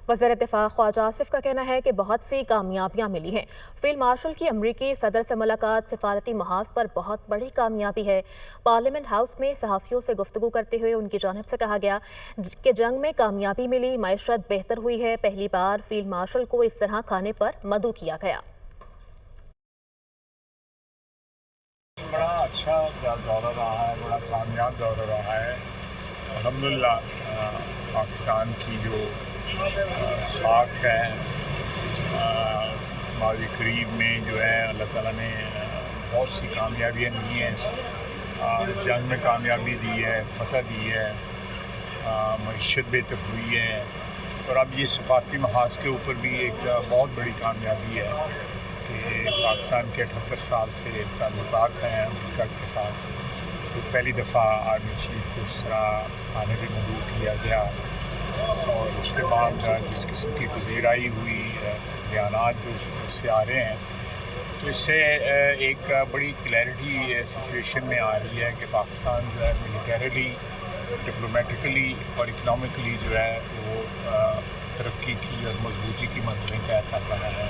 وزیر دفاع خواجہ آصف کا کہنا ہے کہ بہت سی کامیابیاں ملی ہیں۔ فیلڈ مارشل کی امریکی صدر سے ملاقات سفارتی محاذ پر بہت بڑی کامیابی ہے۔ پارلیمنٹ ہاؤس میں صحافیوں سے گفتگو کرتے ہوئے ان کی جانب سے کہا گیا کہ جنگ میں کامیابی ملی، معیشت بہتر ہوئی ہے۔ پہلی بار فیلڈ مارشل کو اس طرح کھانے پر مدعو کیا گیا۔ بڑا اچھا دورہ رہا ہے، بڑا کامیاب دورہ رہا ہے۔ الحمدللہ پاکستان کی جو ساکھ ہے ماضی قریب میں جو ہے اللہ تعالیٰ نے بہت سی کامیابیاں دی ہیں، جنگ میں کامیابی دی ہے، فتح دی ہے، معیشت بہتر ہوئی ہے، اور اب یہ سفارتی محاذ کے اوپر بھی ایک بہت بڑی کامیابی ہے کہ پاکستان کے 78 سال سے تعلقات ہیں امریکہ کے ساتھ۔ تو پہلی دفعہ آرمی چیف کو اس طرح کھانے پہ مدعو کیا گیا، اور اس کے بعد جس قسم کی پذیرائی ہوئی، بیانات جو اس طرح سے آ رہے ہیں، تو اس سے ایک بڑی کلیئرٹی سچویشن میں آ رہی ہے کہ پاکستان جو ہے ملیٹریلی، ڈپلومیٹیکلی اور اکنامکلی جو ہے وہ ترقی کی اور مضبوطی کی منزلیں طے کر رہا ہے۔